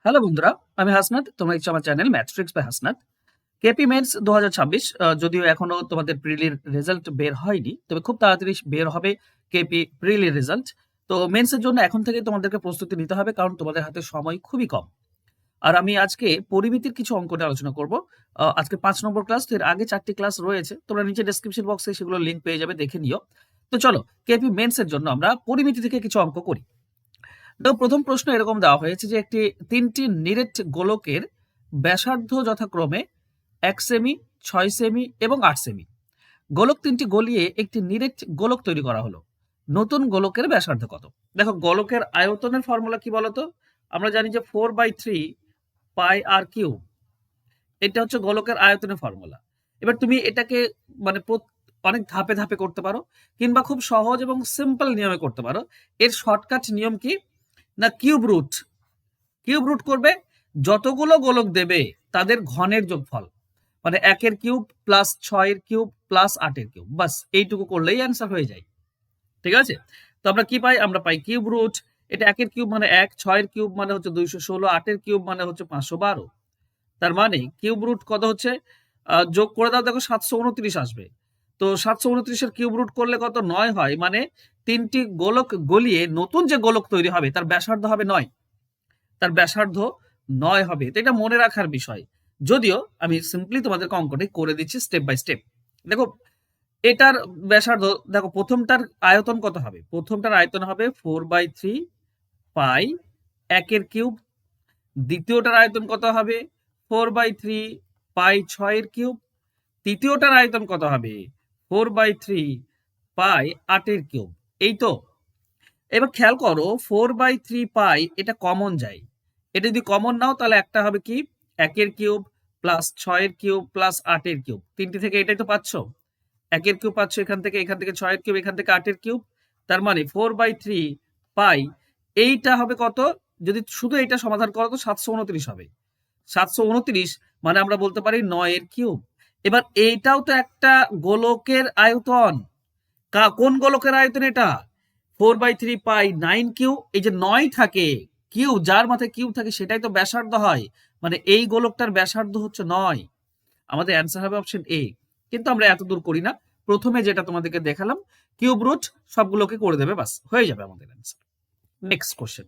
Hello বন্ধুরা, আমি হাসনাত। তোমরা দেখছো আমার channel math tricks by Hasnat. KP mains 2026, যদিও এখনো তোমাদের প্রিলির রেজাল্ট বের হয়নি, তবে খুব তাড়াতাড়ি বের হবে কেপি প্রিলির রেজাল্ট। তো মেন্সের জন্য এখন থেকে তোমাদেরকে প্রস্তুতি নিতে হবে, কারণ তোমাদের হাতে সময় খুবই কম। আর আমি আজকে পরিমিতির কিছু অঙ্ক নিয়ে আলোচনা করব। আজকে 5 নম্বর ক্লাস, তো এর আগে 4টি ক্লাস রয়েছে, তোমরা নিচে ডেসক্রিপশন বক্সে সেগুলো লিঙ্ক পেয়ে যাবে, দেখে নিও। তো চলো, কেপি মেন্সের জন্য আমরা পরিমিতি থেকে কিছু অঙ্ক করি। তো প্রথম প্রশ্ন এরকম দেওয়া হয়েছে যে একটি 3টি নিরেট গোলকের ব্যাসার্ধ যথাক্রমে 1 সেমি, 6 সেমি এবং 8 সেমি। গোলক 3টি গলিয়ে একটি নিরেট গোলক তৈরি করা হলো। নতুন গোলকের ব্যাসার্ধ কত? দেখো, গোলকের আয়তনের ফর্মুলা কি বলতো? আমরা জানি যে 4/3 পাই আর কিউব, এটা হচ্ছে গোলকের আয়তনের ফর্মুলা। এবার তুমি এটাকে মানে অনেক ধাপে ধাপে করতে পারো, কিংবা খুব সহজ এবং সিম্পল নিয়মে করতে পারো। এর শর্টকাট নিয়ম কি না, কিউব রুট করবে, যতগুলো গোলক দেবে তাদের ঘনের যোগফল, মানে 1-এর কিউব প্লাস 6-এর কিউব প্লাস 8-এর কিউব, বাস এইটুকু করলেই অ্যান্সার হয়ে যায়। ঠিক আছে? তো আমরা কি পাই? আমরা পাই কিউব রুট। এটা 1-এর কিউব মানে 1, 6-এর কিউব মানে হচ্ছে 216, 8-এর কিউব মানে হচ্ছে 512। তার মানে কিউব রুট কত হচ্ছে? যোগ করে দাও, দেখো 729 আসবে। তো 729-এর কিউব রুট করলে কত? 9 হয়। মানে 3টি গোলক গলিয়ে নতুন যে গোলক তৈরি হবে তার ব্যাসার্ধ হবে 9। তার ব্যাসার্ধ 9 হবে। তো এটা মনে রাখার বিষয়। যদিও আমি সিম্পলি তোমাদেরকে অঙ্কটি করে দিচ্ছি স্টেপ বাই স্টেপ। দেখো, এটার ব্যাসার্ধ, দেখো প্রথমটার আয়তন কত হবে? প্রথমটার আয়তন হবে 4/3 পাই 1-এর কিউব। দ্বিতীয়টার আয়তন কত হবে? 4/3 পাই 6-এর কিউব। তৃতীয়টার আয়তন কত হবে? 4/3 পাই 8-এর কিউব। এই তো। এবার খেয়াল করো, 4/3 পাই এটা কমন যায়। এটা যদি কমন নাও তাহলে একটা হবে কি, 1-এর কিউব প্লাস 6-এর কিউব প্লাস 8-এর কিউব। তিনটি থেকে এটাই তো পাচ্ছ। 1-এর কিউব পাচ্ছ এখান থেকে, 6-এর কিউব, এখান থেকে 8-এর কিউব। তার মানে 4/3 পাই এইটা হবে কত? যদি শুধু এটা সমাধান করো তো 729 হবে। 729 মানে আমরা বলতে পারি 9-এর কিউব। এবার এইটাও তো একটা গোলকের আয়তন। কোন গোলকের আয়তন এটা? 4/3 পাই 9 কিউ। এই যে 9 থাকে, কিউ যার মাথায় কিউ থাকে সেটাই তো ব্যাসার্ধ হয়। মানে এই গোলকটার ব্যাসার্ধ হচ্ছে 9। আমাদের অ্যান্সার হবে অপশন এ। কিন্তু আমরা এত দূর করি না, প্রথমে যেটা তোমাদেরকে দেখালাম কিউব রুট সবগুলোকে করে দেবে, বাস হয়ে যাবে আমাদের অ্যান্সার। Next question.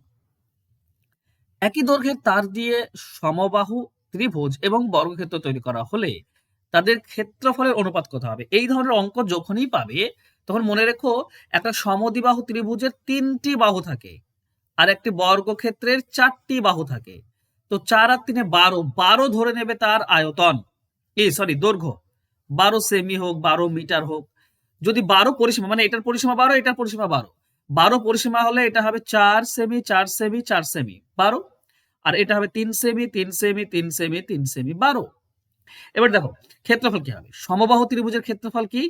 একই দৈর্ঘ্যের তার দিয়ে সমবাহু ত্রিভুজ এবং বর্গক্ষেত্র তৈরি করা হলে তাদের ক্ষেত্রফলের অনুপাত কত হবে? এই ধরনের অঙ্ক যখনই পাবে তখন মনে রেখো, একটা সমদ্বিবাহু ত্রিভুজের 3টি বাহু থাকে আর একটি বর্গক্ষেত্রের 4টি বাহু থাকে। তো 4 আর 3 12, 12 ধরে নেবে তার আয়তন, দৈর্ঘ্য। 12 সেমি হোক, 12 মিটার হোক। যদি 12 পরিসীমা, মানে এটার পরিসীমা 12, এটার পরিসীমা 12, 12 পরিসীমা হলে এটা হবে 4 সেমি, 4 সেমি, 4 সেমি, 12। আর এটা হবে 3 সেমি, 3 সেমি, 3 সেমি, 3 সেমি, 12। এবার দেখো ক্ষেত্রফল কি হবে? সমবাহু ত্রিভুজের ক্ষেত্রফল কি?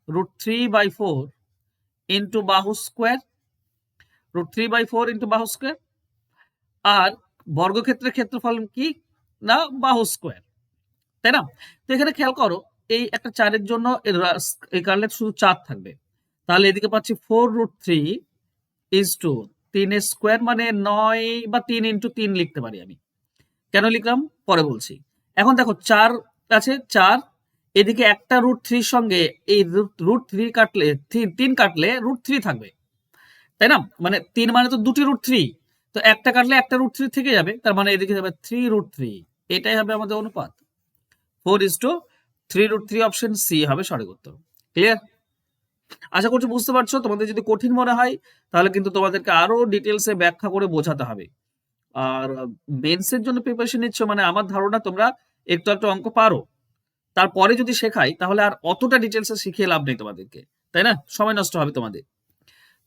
√3/4 ইন্টু বাহু স্কোয়ার, √3/4 ইন্টু বাহু স্কোয়ার। আর বর্গক্ষেত্রের ক্ষেত্রফল কি? না, বাহু স্কোয়ার, তাই না? তো এখানে খেয়াল করো, এই একটা 4-এর জন্য এই কারণে শুধু 4 থাকবে। তাহলে এদিকে পাচ্ছি 4√3 3 মানে 9, বা 3 × 3 লিখতে পারি আমি। কেন লিখলাম পরে বলছি। এখন দেখো 4 আছে, 4, এদিকে একটা √3 সঙ্গে এই √3 কাটলে, 3 কাটলে √3 থাকবে, তাই না? মানে 3 মানে তো দুটি √3, তো একটা কাটলে একটা √3 থেকে যাবে, তার মানে এদিকে যাবে 3√3। এটাই হবে আমাদের অনুপাত। 4:3√3, অপশন সি হবে সঠিক উত্তর। ক্লিয়ার? আশা করছি বুঝতে পারছো। তোমাদের যদি কঠিন মনে হয় তাহলে কিন্তু তোমাদেরকে আরো ডিটেলসে ব্যাখ্যা করে বোঝাতে হবে। আর মেন্সের জন্য প্রিপারেশন নিচ্ছ মানে আমার ধারণা তোমরা একটু একটু অঙ্ক পারো। তারপরে যদি শেখাই তাহলে আর অতটা ডিটেলসে শিখিয়ে লাভ নেই তোমাদেরকে, তাই না? সময় নষ্ট হবে তোমাদের।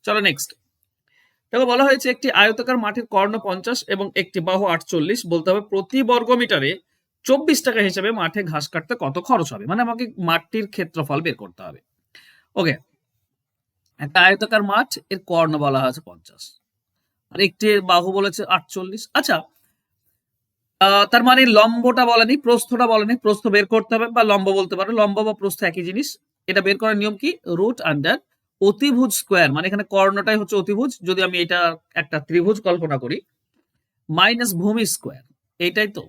চলো নেক্সট। দেখো, বলা হয়েছে একটি আয়তাকার মাঠের কর্ণ 50 এবং একটি বাহু 48, বলতে হবে প্রতি বর্গ মিটারে 24 টাকা হিসেবে মাঠে ঘাস কাটতে কত খরচ হবে। মানে আমাকে মাঠটির ক্ষেত্রফল বের করতে হবে। ওকে, একটা আয়তাকার মাঠ, এর কর্ণ বলা হয়েছে 50 আর একটি বাহু বলেছে 48। আচ্ছা, তার মানে লম্বটা বলেনি, প্রস্থটা বলেনি। প্রস্থ বের করতে হবে, বা লম্ব বলতে পারো। লম্ব বা প্রস্থ একই জিনিস। এটা বের করার নিয়ম কি? √আন্ডার অতিভুজ স্কোয়ার, মানে এখানে কর্ণটাই হচ্ছে অতিভুজ। যদি আমি এটা একটা ত্রিভুজ কল্পনা করি, মাইনাস ভূমি স্কোয়ার, এইটাই তো।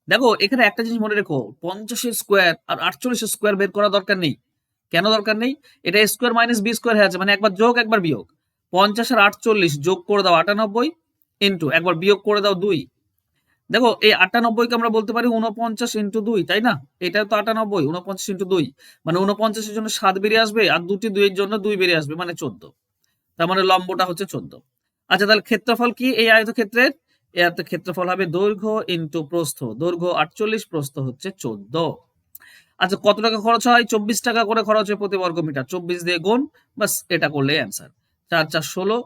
দেখো এখানে একটা জিনিস মনে রেখো, 50 স্কোয়ার আর 48 স্কোয়ার বের করা দরকার নেই। কেন দরকার নেই? এটা স্কোয়ার মাইনাস বি স্কোয়ার হয়ে আছে, মানে একবার যোগ একবার বিয়োগ। 50 আর 48 যোগ করে দাও 98 ইন্টু একবার বিয়োগ করে দাও 2। দেখো এই 98 কে আমরা বলতে পারি 49 ইন্টু 2, তাই না? এটাও তো 98, 49 ইন্টু 2 মানে 49 এর জন্য 7 বেরিয়ে আসবে, আর দুটি 2 এর জন্য 2 বেরিয়ে আসবে, মানে 14। তার মানে লম্বটা হচ্ছে 14। আচ্ছা তাহলে ক্ষেত্রফল কি এই আয়তক্ষেত্রের? এই আয়তক্ষেত্রফল হবে দৈর্ঘ্য ইন্টু প্রস্থ। দৈর্ঘ্য 48, প্রস্থ হচ্ছে 14। আচ্ছা কত টাকা খরচ হয়? 24 টাকা করে খরচ হয় প্রতি বর্গ মিটার। 24 দিয়ে গুণ, বাস এটা করলে অ্যান্সার। 4 4 16,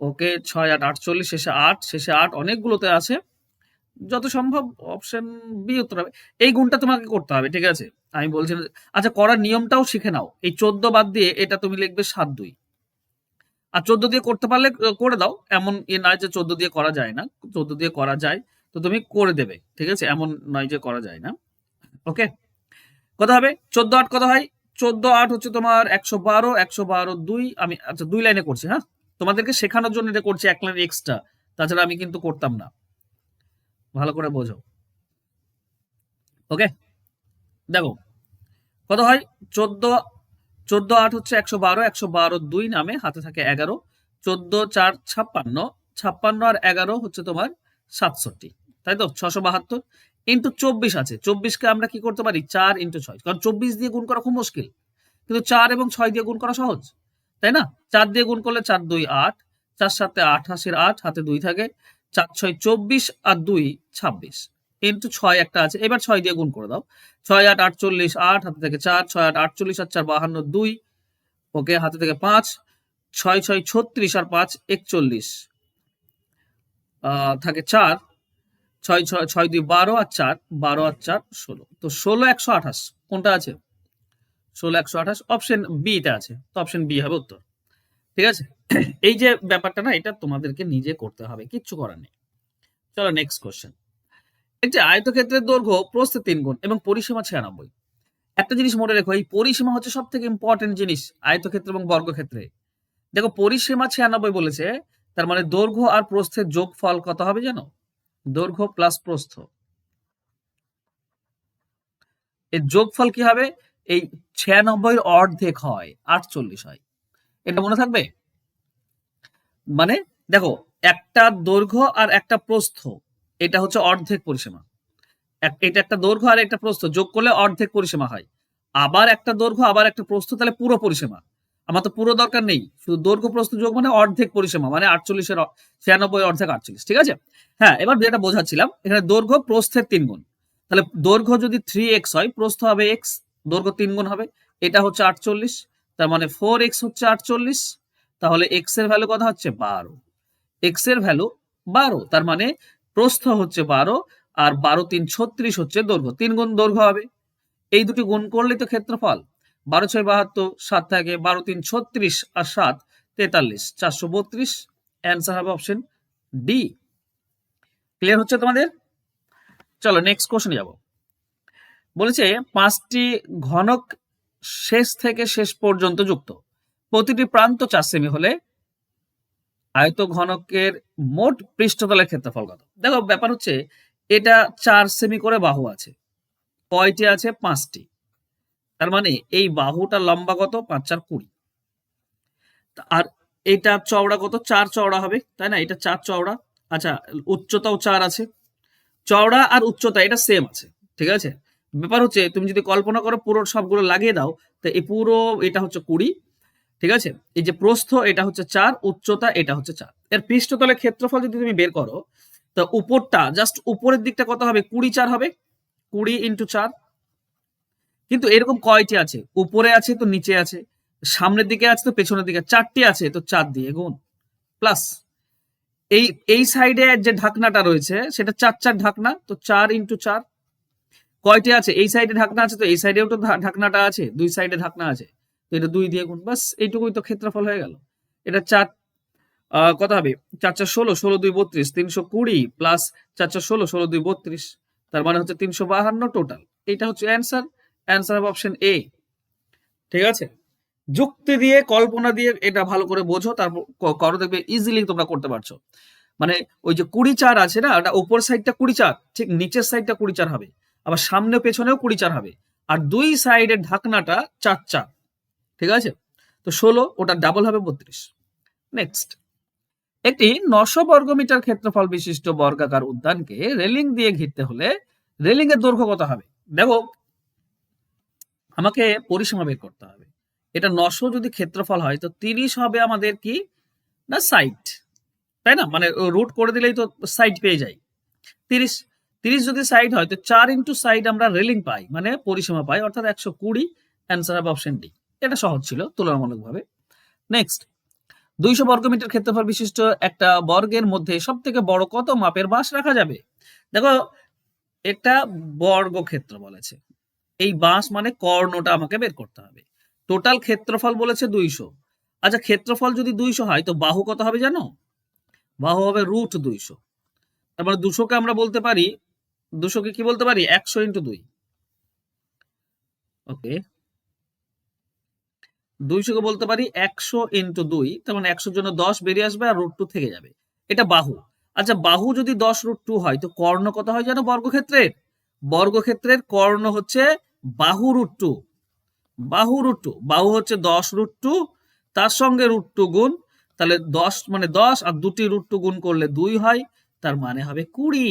ওকে 6 8 48, শেষে 8, শেষে 8 অনেকগুলোতে আছে, যত সম্ভব অপশন বি উত্তর হবে। এই গুণটা তোমাকে করতে হবে, ঠিক আছে? আমি বলছি না। আচ্ছা করার নিয়মটাও শিখে নাও। এই 14 বাদ দিয়ে এটা তুমি লিখবে 7 2, আর 14 দিয়ে করতে পারলে করে দাও, এমন নয় যে 14 দিয়ে করা যায় না, 14 দিয়ে করা যায়, তো তুমি করে দেবে, ঠিক আছে? এমন নয় যে করা যায় না। ওকে, কত হবে? 14 8 কত হয়? 14 8 হচ্ছে তোমার 112, 112 2। আমি আচ্ছা 2 লাইনে করছি, হ্যাঁ, তোমাদেরকে শেখানোর জন্য এটা করছি, এক লাইন এক্সট্রা, তাছাড়া আমি কিন্তু করতাম না, ভালো করে বোঝো। ওকে, দেখো কত হয়? 14 14 8 হচ্ছে 112, 112 2 নামে হাতে থাকে 11, 14 4 56, 56 আর 11 হচ্ছে তোমার 67, তাই তো? 672 ইন্টু 24 আছে, 24 কে আমরা কি করতে পারি? 4 ইন্টু 6, কারণ 24 দিয়ে গুণ করা খুব মুশকিল, কিন্তু 4 এবং 6 দিয়ে গুণ করা সহজ, তাই না? 4 দিয়ে গুণ করলে 4 2 8, 4 7 88, 8 হাতে 2 থাকে, 4 6 24 আর 2 26 ইন্টু 6 একটা আছে, এবার 6 দিয়ে গুণ করে দাও। 6 8 48, 8 হাতে থেকে 4, 6 8 48 আর 4 52 2, ওকে হাতে থেকে 5, 6 6 36 আর 5 41, থাকে 4, 6 6 6 2 12 আর 4, 12 আর 4 16, তো 16 128 কোনটা আছে? 16 128 অপশন বি তে আছে, তো অপশন বি হবে উত্তর, ঠিক আছে? এই যে ব্যাপারটা না, এটা তোমাদেরকে নিজে করতে হবে, কিচ্ছু করার নেই। চলো নেক্সট কোশ্চেন। একটি আয়তক্ষেত্রের দৈর্ঘ্য প্রস্থে 3 গুণ এবং পরিসীমা 96। একটা জিনিস মনে রেখো, এই পরিসীমা হচ্ছে সব থেকে ইম্পর্টেন্ট জিনিস আয়তক্ষেত্র এবং বর্গক্ষেত্রে। দেখো পরিসীমা 96 বলেছে, তার মানে দৈর্ঘ্য আর প্রস্থের যোগফল কত হবে জানো? দৈর্ঘ্য প্লাস প্রস্থ, এর যোগফল কি হবে? এই 96 অর্ধেক হয় 48 হয়, এটা মনে থাকবে। মানে দেখো একটা দৈর্ঘ্য আর একটা প্রস্থ, এটা হচ্ছে অর্ধেক পরিসীমা। এটা একটা দৈর্ঘ্য আর একটা প্রস্থ যোগ করলে অর্ধেক পরিসীমা হয়, আবার একটা দৈর্ঘ্য আবার একটা প্রস্থ, তাহলে পুরো পরিসীমা। আমার তো পুরো দরকার নেই, শুধু দৈর্ঘ্য প্রস্থ যোগ মানে অর্ধেক পরিসীমা, মানে 48 96 অর্ধেক 48, ঠিক আছে? হ্যাঁ, এবার যেটা বোঝাচ্ছিলাম, এখানে দৈর্ঘ্য প্রস্থের 3 গুণ, তাহলে দৈর্ঘ্য যদি 3x হয়, প্রস্থ হবে x, দৈর্ঘ্য 3 গুণ হবে, এটা হচ্ছে 48, তার মানে 4x হচ্ছে 48, তাহলে x এর ভ্যালু কত হচ্ছে? 12। x এর ভ্যালু 12, তার মানে প্রস্থ হচ্ছে 12, আর 12 3 36 হচ্ছে দৈর্ঘ্য, 3 গুণ দৈর্ঘ্য হবে। এই দুটি গুণ করলেই তো ক্ষেত্রফল। 12 6 72, 7 থাকে, 12 3 36 আর 7 43, 432। অ্যান্সার হবে অপশন ডি। ক্লিয়ার হচ্ছে তোমাদের? চলো নেক্সট কোশ্চেনে যাব। বলেছে 5টি ঘনক শেষ থেকে শেষ পর্যন্ত যুক্ত, প্রতিটি প্রান্ত 4 সেমি হলে আয়ত ঘনকের মোট পৃষ্ঠতলের ক্ষেত্রফল কত? দেখো ব্যাপার হচ্ছে, এটা 4 সেমি করে বাহু আছে, কয়টি আছে? 5টি, তার মানে এই বাহুটা লম্বা কত? 5 4 20, আর এটা চওড়া কত? 4 চওড়া হবে, তাই না? এটা 4 চওড়া। আচ্ছা উচ্চতাও 4 আছে, চওড়া আর উচ্চতা এটা সেম আছে, ঠিক আছে? ব্যাপার হচ্ছে তুমি যদি কল্পনা করো পুরো সবগুলো লাগিয়ে দাও, তো এই পুরো এটা হচ্ছে 20, ঠিক আছে? এই যে প্রস্থ এটা হচ্ছে 4, উচ্চতা এটা হচ্ছে 4, এর পৃষ্ঠতলের ক্ষেত্রফল যদি তুমি বের করো, তো উপরটা জাস্ট উপরের দিকটা কত হবে? 20 4 হবে, 20 ইন্টু 4। কিন্তু এরকম কয়টি আছে? উপরে আছে তো নিচে আছে, সামনের দিকে আছে তো পেছনের দিকে, 4টি আছে, তো 4 দিয়ে গুণ, প্লাস এই এই সাইডে যে ঢাকনাটা রয়েছে সেটা 4 4 ঢাকনা, তো 4 ইন্টু 4। কয়টি আছে? এই সাইডে ঢাকনা আছে, তো এই সাইডেও তো ঢাকনাটা আছে, দুই সাইডে ঢাকনা আছে, তো এটা 2 দিয়ে গুণ, বাস এইটুকুই তো ক্ষেত্রফল হয়ে গেল। এটা 4 কত হবে? 4 4 16, 16 2 32, 320 প্লাস 4 4 16, 16 2 32, তার মানে হচ্ছে 352 টোটাল। এটা হচ্ছে অ্যান্সার। অ্যান্সার হবে অপশন এ, ঠিক আছে? যুক্তি দিয়ে কল্পনা দিয়ে এটা ভালো করে বোঝো, তারপর করো, দেখবে ইজিলি তোমরা করতে পারছো। মানে ওই যে 24 আছে না, ওটা উপর সাইডটা 24, ঠিক নিচের সাইডটা 24 হবে, আবার সামনে পেছনেও 24 হবে, আর দুই সাইডের ঢাকনাটা 4 ঠিক আছে? তো 16, ওটা ডাবল হবে 32। নেক্সট, একটি 900 বর্গমিটার ক্ষেত্রফল বিশিষ্ট বর্গাকার উদ্যানকে রেলিং দিয়ে ঘিরতে হলে রেলিং এর দৈর্ঘ্য কত হবে? দেখো, আমাকে পরিসীমা বের করতে হবে। এটা 900 যদি ক্ষেত্রফল হয় তো 30 হবে আমাদের কি না সাইড, তাই না? মানে রুট করে দিলেই তো সাইড পেয়ে যাই। 30 যদি সাইড হয় তো 4 ইন্টু সাইড আমরা রেলিং পাই, মানে পরিসীমা পাই, অর্থাৎ 120। অ্যান্সার হবে অপশন ডি। এটা সহজ ছিল তুলনামূলকভাবে। নেক্সট, 200 বর্গমিটার ক্ষেত্রফল বিশিষ্ট একটা বর্গের মধ্যে সব থেকে বড় কত মাপের বাঁশ রাখা যাবে? দেখো, এটা বর্গক্ষেত্র বলেছে, এই বাঁশ মানে কর্ণটা আমাকে বের করতে হবে। টোটাল ক্ষেত্রফল বলেছে 200। আচ্ছা, ক্ষেত্রফল যদি 200 হয় তো বাহু কত হবে জানো? বাহু হবে √200। তার মানে 200কে আমরা বলতে পারি, 200কে কি বলতে পারি? 100 ইন্টু 2। ওকে, 200কে বলতে পারি 100 ইন্টু 2, তার মানে 100 জন্য 10 বেরিয়ে আসবে আর √2 থেকে যাবে। এটা বাহু। আচ্ছা, বাহু যদি 10√2 হয় তো কর্ণ কত হয় জানো বর্গক্ষেত্রের? বর্গক্ষেত্রের কর্ণ হচ্ছে বাহু √2। বাহু √2, বাহু হচ্ছে 10√2, তার সঙ্গে √2 গুণ, তাহলে 10 মানে 10, আর দুটি √2 গুণ করলে 2 হয়, তার মানে হবে 20।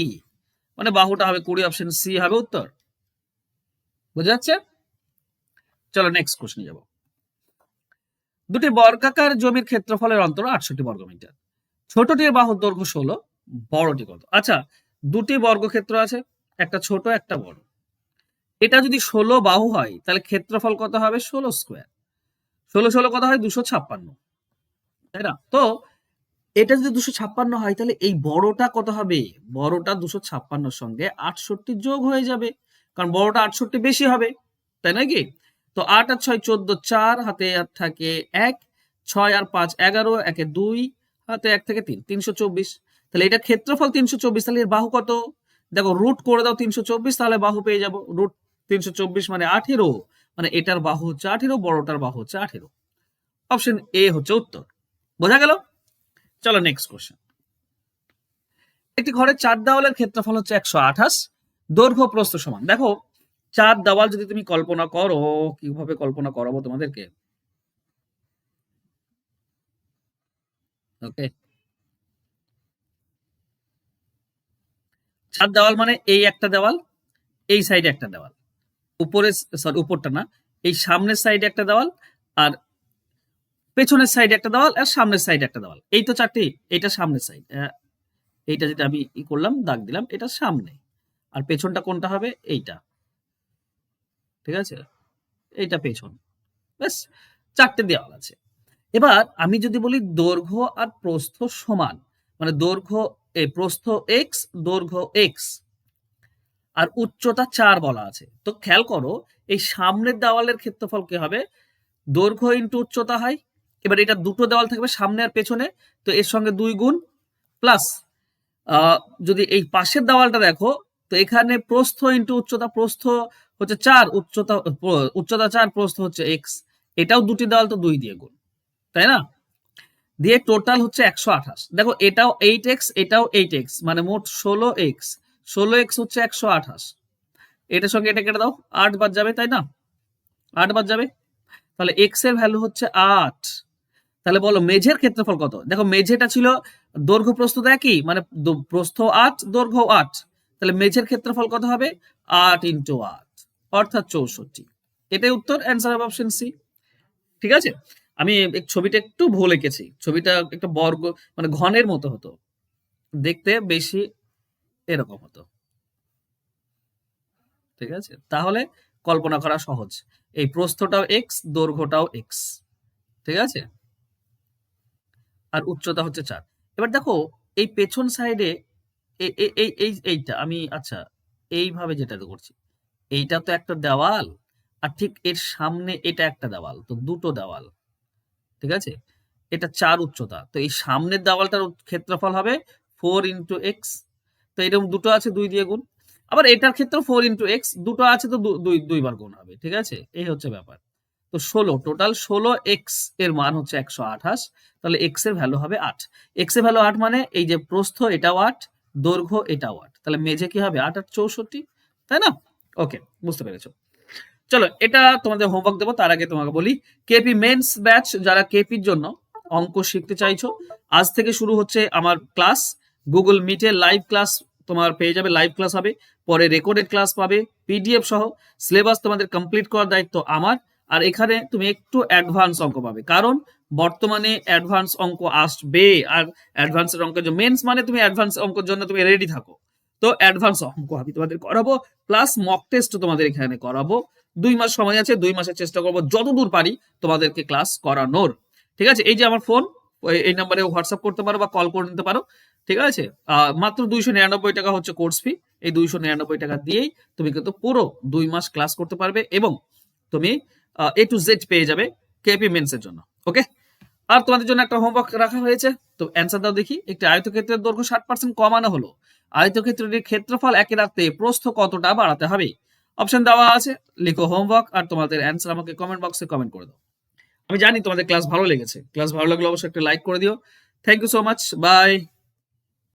মানে বাহুটা হবে 20, অপশন সি হবে উত্তর। বুঝা যাচ্ছে? চলো নেক্সট কোশ্চেনে যাব। দুটি বর্গাকার জমির ক্ষেত্রফলের অন্তর 68 বর্গমিটার। ছোটটির বাহুর দৈর্ঘ্য 16, বড়টি কত? আচ্ছা, দুটি বর্গক্ষেত্র আছে, একটা ছোট একটা বড়। এটা যদি 16 বাহু হয় তাহলে ক্ষেত্রফল কত হবে? 16 স্কোয়ার। 16 কত হয়? 256, তাই না? তো এটা যদি 256 হয় তাহলে এই বড়টা কত হবে? বড়টা 256 সঙ্গে 68 যোগ হয়ে যাবে, কারণ বড়টা 68 বেশি হবে, তাই নাকি? তো 8 আর 6 14, 4 হাতে আর থাকে 1, 6 আর 5 11, একে 2, হাতে 1 থেকে 3, 324। তাহলে এটা ক্ষেত্রফল 324, তাহলে এর বাহু কত? দেখো, রুট করে দাও 324, তাহলে বাহু পেয়ে যাবো। রুট 324 মানে 18, মানে এটার বাহু হচ্ছে 18, বড়টার বাহু হচ্ছে 18। অপশন এ হচ্ছে উত্তর। বোঝা গেল? চলো নেক্সট কোশ্চেন। একটি ঘরের 4 দেওয়ালের ক্ষেত্রফল হচ্ছে 128, দৈর্ঘ্য প্রস্থ সমান। দেখো, 4 দেওয়াল যদি তুমি কল্পনা করো, কিভাবে কল্পনা করাবো তোমাদেরকে? ওকে, 4 দেওয়াল মানে এই একটা দেওয়াল, এই সাইডে একটা দেওয়াল, উপরে, সরি উপরটা না, এই সামনের সাইডে একটা দেওয়াল, আর পেছনের সাইডে একটা দেওয়াল, আর সামনের সাইডে একটা দেওয়াল। এই তো 4টি। এটা সামনের সাইড, এইটা যেটা আমি করলাম দাগ দিলাম, এটা সামনে, আর পেছনটা কোনটা হবে? এইটা, ঠিক আছে? এইটা পেছন। ব্যাস, 4টে দেওয়াল আছে। এবার আমি যদি বলি দৈর্ঘ্য আর প্রস্থ সমান, মানে দৈর্ঘ্য প্রস্থ এক্স, দৈর্ঘ্য এক্স, আর উচ্চতা 4 বলা আছে, তো খেয়াল করো এই সামনের দেওয়ালের ক্ষেত্রফল কি হবে? দৈর্ঘ্য ইন্টু উচ্চতা হয়। এবার এটা দুটো দেওয়াল থাকবে সামনে আর পেছনে, তো এর সঙ্গে 2 গুণ, প্লাস যদি এই পাশের দেওয়ালটা দেখো, তো এখানে প্রস্থ ইন্টু উচ্চতা, প্রস্থ হচ্ছে 4, উচ্চতা 4, প্রস্থ হচ্ছে এক্স, এটাও দুটি দেওয়াল, তো 2 দিয়ে গুণ, তাই না? দিয়ে টোটাল হচ্ছে 128। দেখো, এটাও 8x, এটাও 8x, মানে মোট 16x। 16x হচ্ছে 128। এটার সঙ্গে এটা কেটে দাও, 8 বাদ যাবে, তাই না? 8 বাদ যাবে, তাহলে x এর ভ্যালু হচ্ছে 8। তাহলে বলো মেঝের ক্ষেত্রফল কত? দেখো, মেঝেটা ছিল দৈর্ঘ্য প্রস্থ একই, মানে প্রস্থ 8, দৈর্ঘ্য 8, তাহলে মেঝের ক্ষেত্রফল কত হবে? 8 ইন্টু 8, অর্থাৎ 64। এটাই উত্তর, অ্যান্সার হবে অপশন সি। ঠিক আছে? আমি ছবিটা একটু ভুল এঁকেছি, ছবিটা একটা বর্গ মানে ঘনের মতো হতো, দেখতে বেশি এরকম হতো। ঠিক আছে, তাহলে কল্পনা করা সহজ। এই প্রস্থটাও এক্স, দৈর্ঘ্যটাও এক্স, ঠিক আছে, আর উচ্চতা হচ্ছে 4। এবার দেখো, এই পেছন সাইডে এইটা আমি, আচ্ছা, এইভাবে যেটা করছি, এইটা তো একটা দেওয়াল, আর ঠিক এর সামনে এটা একটা দেওয়াল, তো দুটো দেওয়াল, ঠিক আছে? এটা 4 উচ্চতা, তো এই সামনের দেওয়ালটার ক্ষেত্রফল হবে 4 ইন্টু এক্স, তো এরকম দুটো আছে 2 দিয়ে গুণ, আবার এটার ক্ষেত্রে 4 ইন্টু এক্স, দুটো আছে তো দুইবার গুণ হবে, ঠিক আছে? এই হচ্ছে ব্যাপার। তো 16 টোটাল 16 এক্স এর মান হচ্ছে 128, তাহলে এক্স এর ভ্যালু হবে 8। এক্স এর ভ্যালু 8 মানে এই যে প্রস্থ এটাও 8, দৈর্ঘ্য এটাও 8, তাহলে মেঝে কি হবে 8 আর 64, তাই না? ওকে, বুঝতে পেরেছো। চলো এটা তোমাদের হোমওয়ার্ক দেবো, তার আগে তোমাকে বলি কেপি মেন্স ব্যাচ, যারা কেপির জন্য অঙ্ক শিখতে চাইছো, আজ থেকে শুরু হচ্ছে আমার ক্লাস। গুগল মিটে লাইভ ক্লাস তোমার পেয়ে যাবে, লাইভ ক্লাস হবে, পরে রেকর্ডেড ক্লাস পাবে পিডিএফ সহ। সিলেবাস তোমাদের কমপ্লিট করার দায়িত্ব আমার, আর এখানে তুমি একটু অ্যাডভান্স অঙ্ক পাবে, কারণ বর্তমানে অ্যাডভান্স অঙ্ক আসবে। আর অ্যাডভান্সের অঙ্কের জন্য মেন্স মানে তুমি অ্যাডভান্স অঙ্কের জন্য তুমি রেডি থাকো। তো অ্যাডভান্স অঙ্ক আমি তোমাদের করাবো, প্লাস মক টেস্ট তোমাদের এখানে করাবো। 2 মাস সময় আছে, 2 মাসের চেষ্টা করবো যতদূর পারি তোমাদেরকে ক্লাস করানোর। ঠিক আছে, এই যে আমার ফোন, এই নাম্বারে হোয়াটসঅ্যাপ করতে পারো বা কল করে নিতে পারো। ঠিক আছে, মাত্র 299 টাকা হচ্ছে কোর্স ফি। এই 299 টাকা দিয়েই তুমি কিন্তু পুরো 2 মাস ক্লাস করতে পারবে, এবং তুমি A to Z পেয়ে যাবে কেপি মেন্সের জন্য। ওকে, আর তোমাদের জন্য একটা হোমওয়ার্ক রাখা হয়েছে, তো অ্যান্সার দাও দেখি। একটি আয়তক্ষেত্রের দৈর্ঘ্য 60% কমানো হলো, আয়তক্ষেত্রটির ক্ষেত্রফল একই রাখতে প্রস্থ কতটা বাড়াতে হবে? অপশন দেওয়া আছে, লিখো হোমওয়ার্ক আর তোমাদের অ্যান্সার আমাকে কমেন্ট বক্সে কমেন্ট করে দাও। আমি জানি তোমাদের ক্লাস ভালো লেগেছে, ক্লাস ভালো লাগলে অবশ্যই একটা লাইক করে দিও। Thank you so much, by.